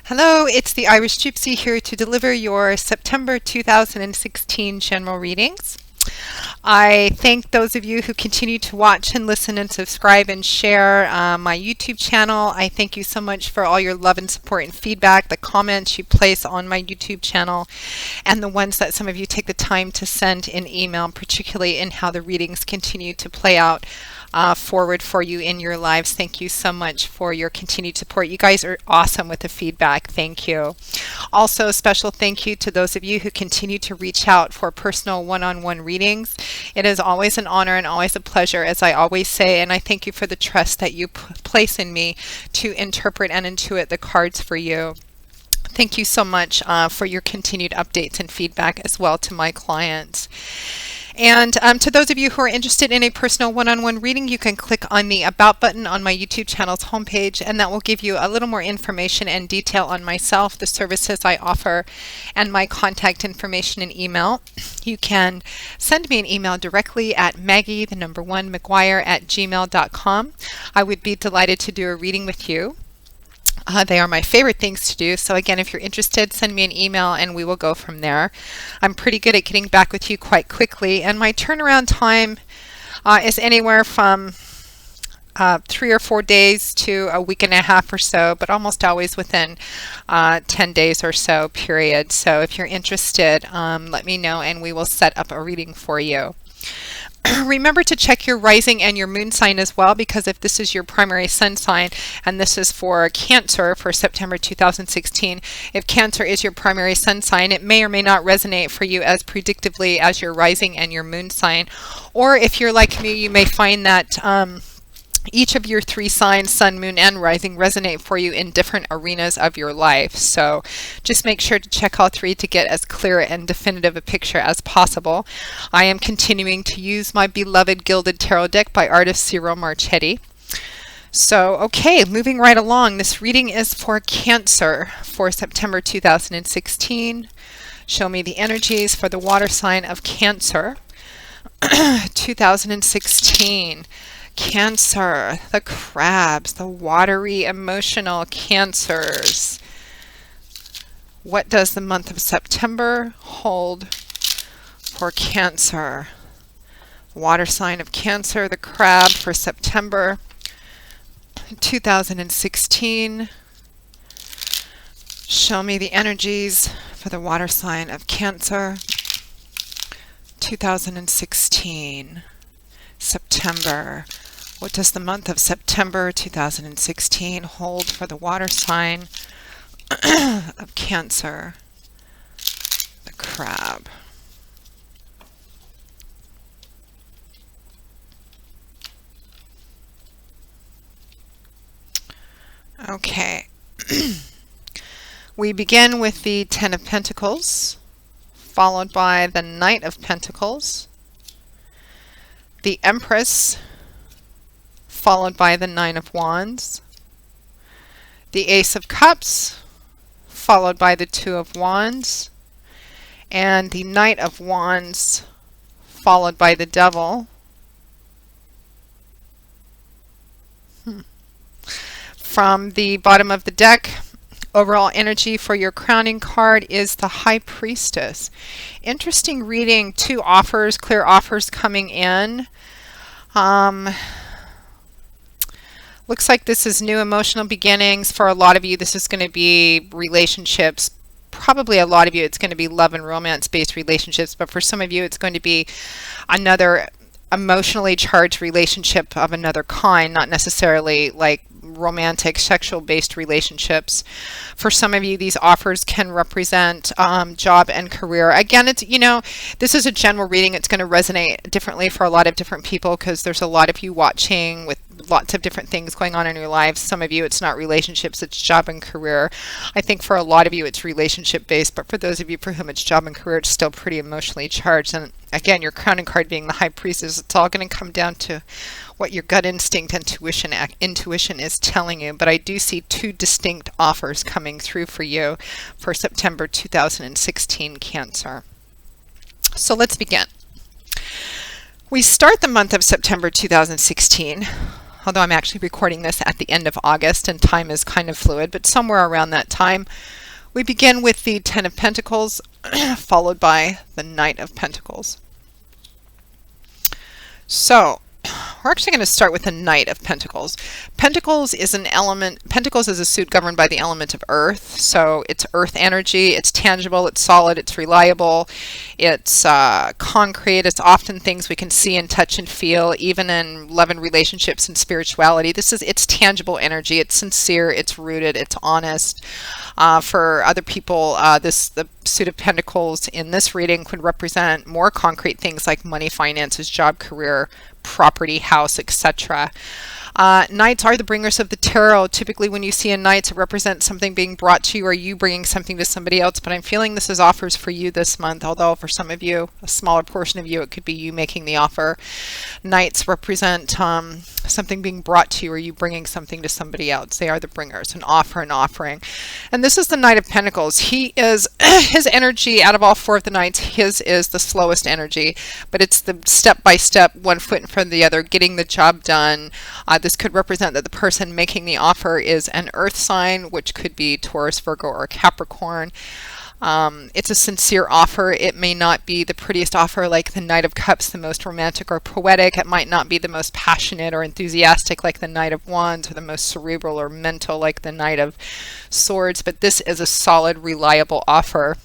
Hello, it's the Irish Gypsy here to deliver your September 2016 general readings. I thank those of you who continue to watch and listen and subscribe and share my YouTube channel. I thank you so much for all your love and support and feedback, the comments you place on my YouTube channel, and the ones that some of you take the time to send in email, particularly in how the readings continue to play out forward for you in your lives. Thank you so much for your continued support. You guys are awesome with the feedback. Thank you. Also, a special thank you to those of you who continue to reach out for personal one-on-one readings. It is always an honor and always a pleasure, as I always say, and I thank you for the trust that you place in me to interpret and intuit the cards for you. Thank you so much for your continued updates and feedback as well to my clients. And to those of you who are interested in a personal one-on-one reading, you can click on the About button on my YouTube channel's homepage, and that will give you a little more information and detail on myself, the services I offer, and my contact information and email. You can send me an email directly at maggie1mcguire@gmail.com. I would be delighted to do a reading with you. They are my favorite things to do. So again, if you're interested, send me an email and we will go from there. I'm pretty good at getting back with you quite quickly, and my turnaround time is anywhere from 3 or 4 days to a week and a half or so, but almost always within 10 days or so period. So if you're interested, let me know and we will set up a reading for you. Remember to check your rising and your moon sign as well, because if this is your primary sun sign, and this is for Cancer for September 2016, if Cancer is your primary sun sign, it may or may not resonate for you as predictively as your rising and your moon sign. Or if you're like me, you may find that each of your 3 signs, sun, moon, and rising, resonate for you in different arenas of your life. So just make sure to check all 3 to get as clear and definitive a picture as possible. I am continuing to use my beloved Gilded Tarot deck by artist Cyril Marchetti. So, okay, moving right along. This reading is for Cancer for September 2016. Show me the energies for the water sign of Cancer 2016. Cancer, the crabs, the watery, emotional Cancers. What does the month of September hold for Cancer? Water sign of Cancer, the crab for September 2016. Show me the energies for the water sign of Cancer 2016. September. What does the month of September 2016 hold for the water sign of Cancer, the crab? Okay. We begin with the Ten of Pentacles, followed by the Knight of Pentacles, the Empress, followed by the Nine of Wands, the Ace of Cups, followed by the Two of Wands, and the Knight of Wands, followed by the Devil. From the bottom of the deck, overall energy for your crowning card is the High Priestess. Interesting reading. 2 offers, clear offers coming in. Looks like this is new emotional beginnings. For a lot of you, this is going to be relationships. Probably a lot of you, it's going to be love and romance-based relationships. But for some of you, it's going to be another emotionally charged relationship of another kind, not necessarily like romantic, sexual-based relationships. For some of you, these offers can represent job and career. Again, it's, this is a general reading. It's going to resonate differently for a lot of different people because there's a lot of you watching with lots of different things going on in your lives. Some of you, it's not relationships, it's job and career. I think for a lot of you, it's relationship-based, but for those of you for whom it's job and career, it's still pretty emotionally charged. And again, your crowning card being the High Priestess, it's all going to come down to what your gut instinct and intuition is telling you. But I do see 2 distinct offers coming through for you for September 2016 Cancer. So let's begin. We start the month of September 2016 although I'm actually recording this at the end of August and time is kind of fluid, but somewhere around that time, we begin with the Ten of Pentacles, followed by the Knight of Pentacles. So, we're actually going to start with the Knight of Pentacles. Pentacles is an element, Pentacles is a suit governed by the element of earth. So it's earth energy, it's tangible, it's solid, it's reliable, it's concrete, it's often things we can see and touch and feel, even in love and relationships and spirituality. It's tangible energy, it's sincere, it's rooted, it's honest. For other people, the suit of Pentacles in this reading could represent more concrete things like money, finances, job, career, property, house, etc. Knights are the bringers of the tarot. Typically when you see a knight, it represents something being brought to you or you bringing something to somebody else, but I'm feeling this is offers for you this month, although for some of you, a smaller portion of you, it could be you making the offer. Knights represent something being brought to you or you bringing something to somebody else. They are the bringers, an offer, an offering. And this is the Knight of Pentacles. He is, his energy out of all four of the knights, his is the slowest energy, but it's the step-by-step, one foot in front of the other, getting the job done. This could represent that the person making the offer is an earth sign, which could be Taurus, Virgo, or Capricorn. It's a sincere offer. It may not be the prettiest offer like the Knight of Cups, the most romantic or poetic. It might not be the most passionate or enthusiastic like the Knight of Wands, or the most cerebral or mental like the Knight of Swords, but this is a solid, reliable offer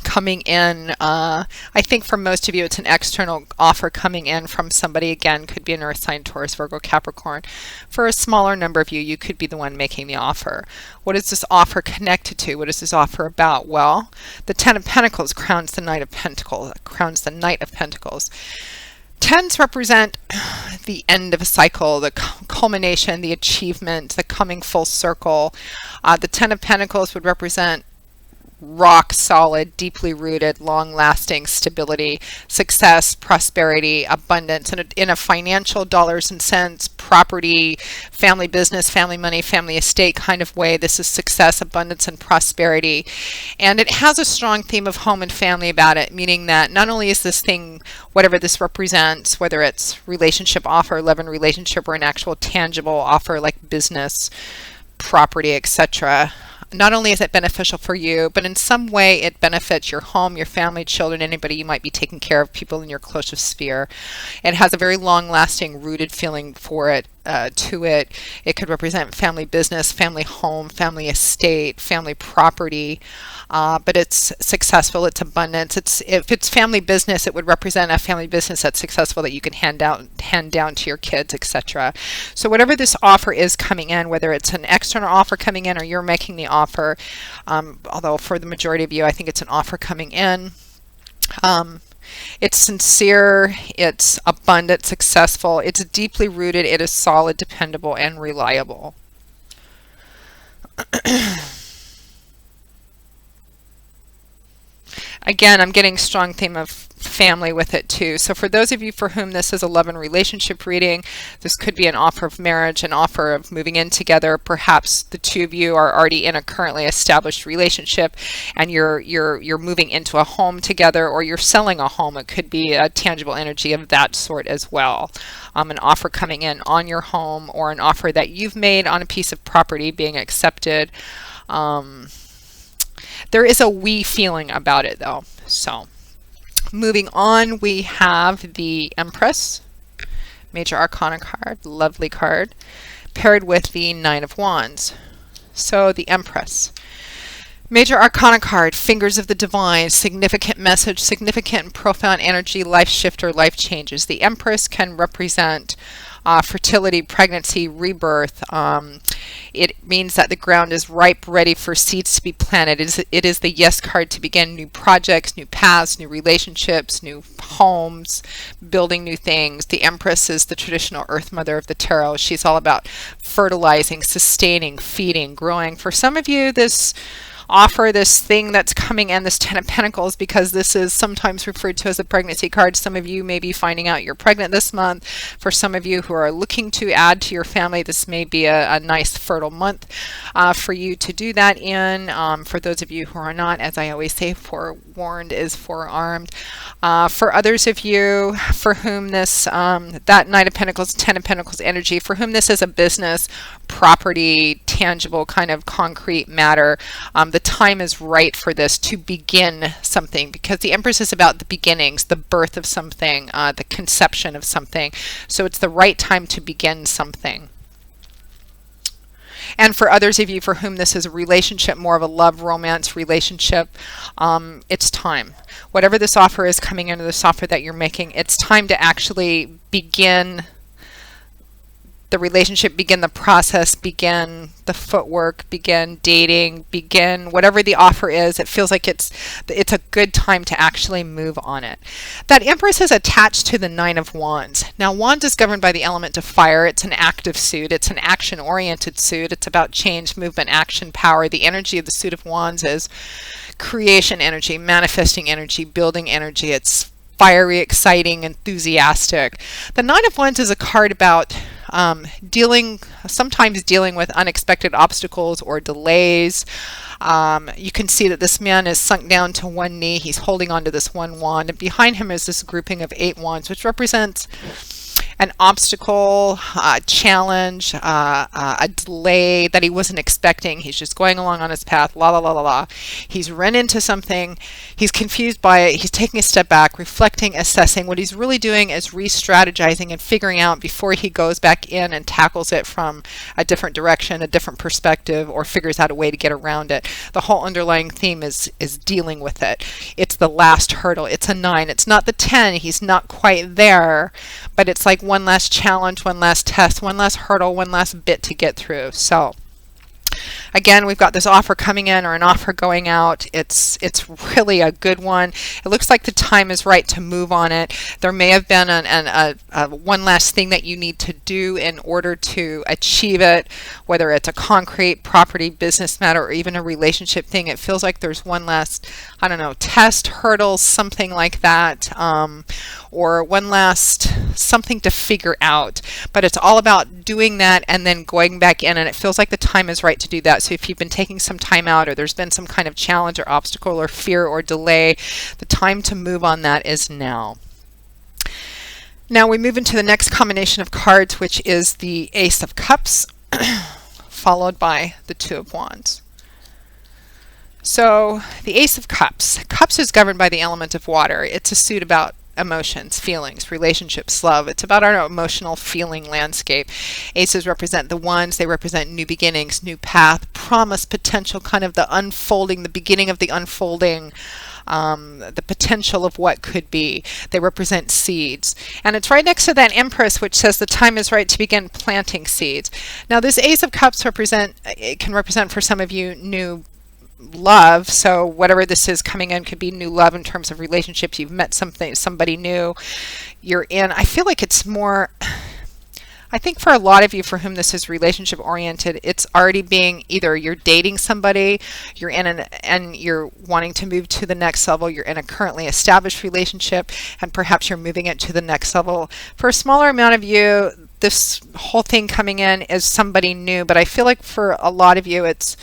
coming in. I think for most of you it's an external offer coming in from somebody. Again, could be an earth sign, Taurus, Virgo, Capricorn. For a smaller number of you, you could be the one making the offer. What is this offer connected to? What is this offer about? Well, the Ten of Pentacles crowns the Knight of Pentacles, crowns the Knight of Pentacles. Tens represent the end of a cycle, the culmination, the achievement, the coming full circle. The Ten of Pentacles would represent rock solid, deeply rooted, long-lasting stability, success, prosperity, abundance, and in a financial dollars and cents, property, family business, family money, family estate kind of way. This is success, abundance, and prosperity. And it has a strong theme of home and family about it, meaning that not only is this thing, whatever this represents, whether it's relationship offer, love and relationship, or an actual tangible offer like business, property, etc., not only is it beneficial for you, but in some way it benefits your home, your family, children, anybody you might be taking care of, people in your closest sphere. It has a very long-lasting, rooted feeling for it, to it. It could represent family business, family home, family estate, family property, but it's successful, it's abundance. If it's family business, it would represent a family business that's successful that you can hand down to your kids, etc. So whatever this offer is coming in, whether it's an external offer coming in or you're making the offer, although for the majority of you, I think it's an offer coming in. It's sincere, it's abundant, successful, it's deeply rooted, it is solid, dependable, and reliable. Again, I'm getting strong theme of family with it too. So for those of you for whom this is a love and relationship reading, this could be an offer of marriage, an offer of moving in together. Perhaps the two of you are already in a currently established relationship and you're moving into a home together, or you're selling a home. It could be a tangible energy of that sort as well. An offer coming in on your home, or an offer that you've made on a piece of property being accepted. There is a we feeling about it though. So moving on, we have the Empress, Major Arcana card, lovely card, paired with the Nine of Wands. So the Empress, Major Arcana card, fingers of the divine, significant message, significant and profound energy, life shifter, life changes. The Empress can represent fertility, pregnancy, rebirth. It means that the ground is ripe, ready for seeds to be planted. It is the yes card to begin new projects, new paths, new relationships, new homes, building new things. The Empress is the traditional Earth Mother of the Tarot. She's all about fertilizing, sustaining, feeding, growing. For some of you, this offer, this thing that's coming in, this Ten of Pentacles, because this is sometimes referred to as a pregnancy card. Some of you may be finding out you're pregnant this month. For some of you who are looking to add to your family, this may be a nice fertile month for you to do that in. For those of you who are not, as I always say, forewarned is forearmed. For others of you for whom this, that Knight of Pentacles, Ten of Pentacles energy, for whom this is a business, property, tangible kind of concrete matter, the time is right for this to begin something, because the Empress is about the beginnings, the birth of something, the conception of something. So it's the right time to begin something. And for others of you for whom this is a relationship, more of a love romance relationship, it's time. Whatever this offer is coming into this offer that you're making, it's time to actually begin the relationship, begin the process, begin the footwork, begin dating, begin whatever the offer is. It feels like it's a good time to actually move on it. That Empress is attached to the Nine of Wands. Now, Wands is governed by the element of fire. It's an active suit. It's an action-oriented suit. It's about change, movement, action, power. The energy of the suit of Wands is creation energy, manifesting energy, building energy. It's fiery, exciting, enthusiastic. The Nine of Wands is a card about sometimes dealing with unexpected obstacles or delays. You can see that this man is sunk down to one knee. He's holding on to this one wand, and behind him is this grouping of 8 wands, which represents an obstacle, a challenge, a delay that he wasn't expecting. He's just going along on his path, la la la la la. He's run into something. He's confused by it. He's taking a step back, reflecting, assessing. What he's really doing is re-strategizing and figuring out before he goes back in and tackles it from a different direction, a different perspective, or figures out a way to get around it. The whole underlying theme is dealing with it. It's the last hurdle. It's a 9. It's not the 10. He's not quite there, but it's like one last challenge, one last test, one last hurdle, one last bit to get through. So again, we've got this offer coming in or an offer going out. It's really a good one. It looks like the time is right to move on it. There may have been one last thing that you need to do in order to achieve it, whether it's a concrete property, business matter, or even a relationship thing. It feels like there's one last, I don't know, test, hurdle, something like that, or one last something to figure out. But it's all about doing that and then going back in, and it feels like the time is right to do that. So if you've been taking some time out, or there's been some kind of challenge or obstacle or fear or delay, the time to move on that is now. Now we move into the next combination of cards, which is the Ace of Cups, followed by the Two of Wands. So the Ace of Cups. Cups is governed by the element of water. It's a suit about emotions, feelings, relationships, love. It's about our emotional feeling landscape. Aces represent the wands. They represent new beginnings, new path, promise, potential, kind of the unfolding, the beginning of the unfolding, the potential of what could be. They represent seeds. And it's right next to that Empress, which says the time is right to begin planting seeds. Now this Ace of Cups can represent for some of you new love. So whatever this is coming in could be new love in terms of relationships. You've met somebody new, you're in. I feel like it's more, I think for a lot of you for whom this is relationship oriented, it's already being either you're dating somebody, you're in and you're wanting to move to the next level, you're in a currently established relationship, and perhaps you're moving it to the next level. For a smaller amount of you, this whole thing coming in is somebody new, but I feel like for a lot of you it's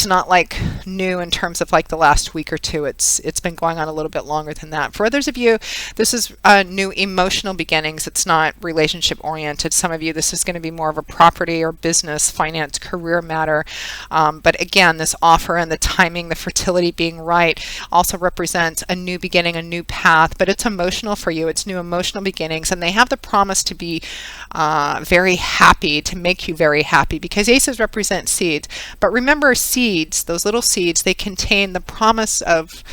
not like new in terms of like the last week or two. It's been going on a little bit longer than that. For others of you, this is new emotional beginnings. It's not relationship oriented. Some of you, this is going to be more of a property or business, finance, career matter. But again, this offer and the timing, the fertility being right also represents a new beginning, a new path, but it's emotional for you. It's new emotional beginnings, and they have the promise to be very happy, to make you very happy, because aces represent seeds. But remember, seeds, those little seeds, they contain the promise of,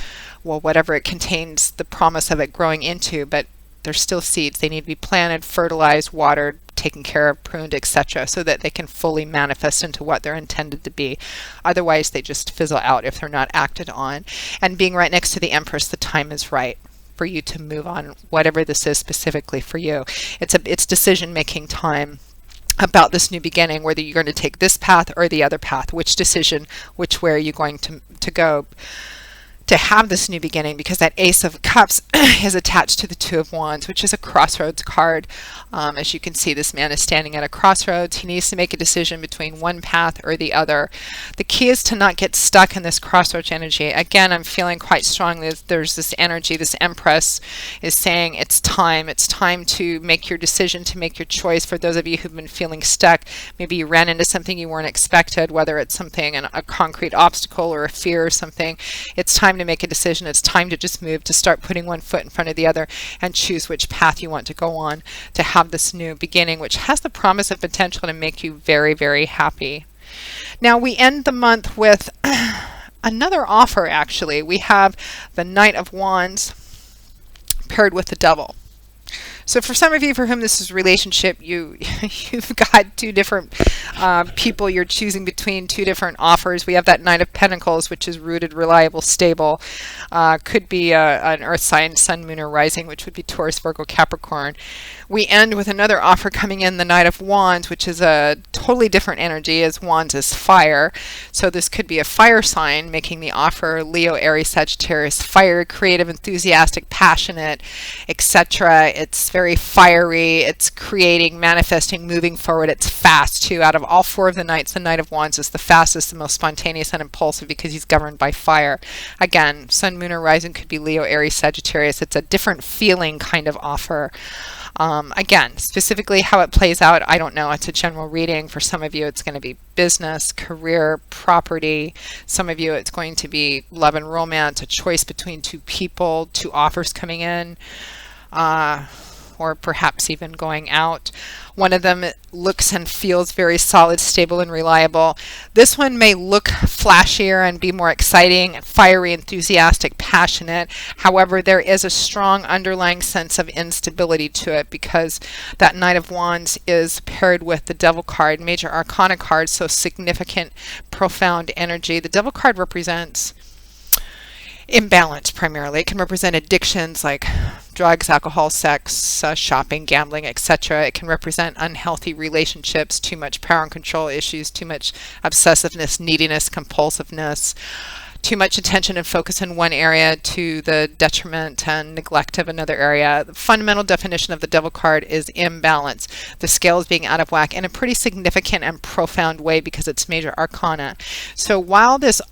well, whatever it contains, the promise of it growing into, but they're still seeds. They need to be planted, fertilized, watered, taken care of, pruned, etc., so that they can fully manifest into what they're intended to be. Otherwise, they just fizzle out if they're not acted on. And being right next to the Empress, the time is right for you to move on, whatever this is specifically for you. It's decision-making time. about this new beginning, whether you're going to take this path or the other path, which decision, which way are you going to go to have this new beginning, because that Ace of Cups is attached to the Two of Wands, which is a crossroads card. As you can see, this man is standing at a crossroads. He needs to make a decision between one path or the other. The key is to not get stuck in this crossroads energy. Again, I'm feeling quite strongly that there's this energy, this Empress is saying it's time. It's time to make your decision, to make your choice. For those of you who've been feeling stuck, maybe you ran into something you weren't expected, whether it's something, a concrete obstacle or a fear or something. It's time to make a decision. It's time to just move, to start putting one foot in front of the other and choose which path you want to go on to have this new beginning, which has the promise of potential to make you very, very happy. Now we end the month with another offer, actually. We have the Knight of Wands paired with the Devil. So for some of you for whom this is a relationship, you've got two different people you're choosing between, two different offers. We have that Knight of Pentacles, which is rooted, reliable, stable. Could be an earth sign, sun, moon, or rising, which would be Taurus, Virgo, Capricorn. We end with another offer coming in, the Knight of Wands, which is a totally different energy, as Wands is fire. So this could be a fire sign making the offer. Leo, Aries, Sagittarius, fire, creative, enthusiastic, passionate, etc. It's very fiery. It's creating, manifesting, moving forward. It's fast too. Out of all four of the Knights, the Knight of Wands is the fastest, the most spontaneous and impulsive, because he's governed by fire. Again, sun, moon, or rising could be Leo, Aries, Sagittarius. It's a different feeling kind of offer. Again, specifically how it plays out, I don't know. It's a general reading. For some of you, it's going to be business, career, property. Some of you, it's going to be love and romance, a choice between two people, two offers coming in, or perhaps even going out. One of them looks and feels very solid, stable, and reliable. This one may look flashier and be more exciting, fiery, enthusiastic, passionate. However, there is a strong underlying sense of instability to it, because that Knight of Wands is paired with the Devil card, major arcana card, so significant, profound energy. The Devil card represents imbalance primarily. It can represent addictions like drugs, alcohol, sex, shopping, gambling, etc. It can represent unhealthy relationships, too much power and control issues, too much obsessiveness, neediness, compulsiveness, too much attention and focus in one area to the detriment and neglect of another area. The fundamental definition of the Devil card is imbalance. The scales being out of whack in a pretty significant and profound way, because it's major arcana. So while this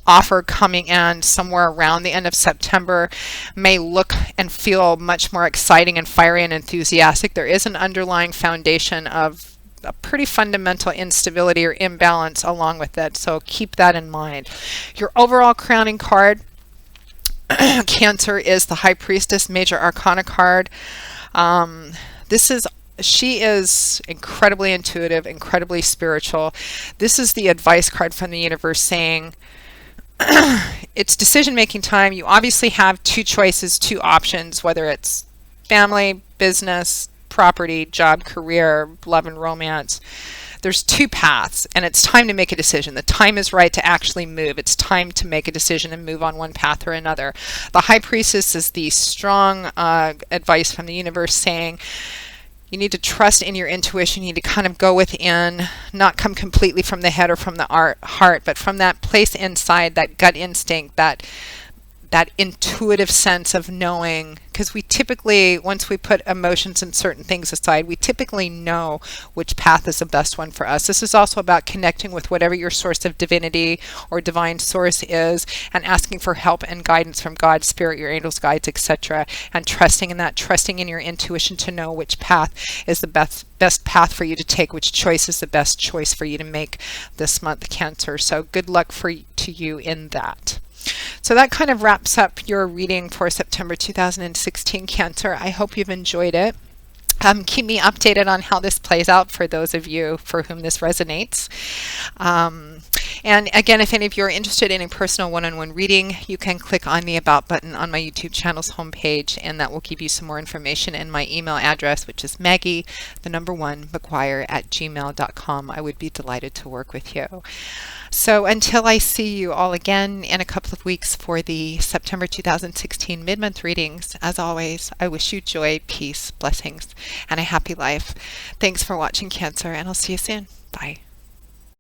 offer coming in somewhere around the end of September may look and feel much more exciting and fiery and enthusiastic, there is an underlying foundation of a pretty fundamental instability or imbalance along with it. So keep that in mind. Your overall crowning card, Cancer, is the High Priestess, major arcana card. She is incredibly intuitive, incredibly spiritual. This is the advice card from the universe saying, it's decision-making time. You obviously have two choices, two options, whether it's family, business, property, job, career, love and romance. There's two paths, and it's time to make a decision. The time is right to actually move. It's time to make a decision and move on one path or another. The High Priestess is the strong advice from the universe saying, you need to trust in your intuition. You need to kind of go within, not come completely from the head or from the heart, but from that place inside, that gut instinct, that intuitive sense of knowing. Because we typically, once we put emotions and certain things aside, we typically know which path is the best one for us. This is also about connecting with whatever your source of divinity or divine source is, and asking for help and guidance from God, Spirit, your angels, guides, etc. And trusting in that, trusting in your intuition to know which path is the best path for you to take, which choice is the best choice for you to make this month, Cancer. So good luck to you in that. So that kind of wraps up your reading for September 2016, Cancer. I hope you've enjoyed it. Keep me updated on how this plays out for those of you for whom this resonates. And again, if any of you are interested in a personal one-on-one reading, you can click on the About button on my YouTube channel's homepage, and that will give you some more information, and my email address, which is Maggie1McGuire@gmail.com. I would be delighted to work with you. So until I see you all again in a couple of weeks for the September 2016 mid-month readings, as always, I wish you joy, peace, blessings, and a happy life. Thanks for watching, Cancer, and I'll see you soon. Bye.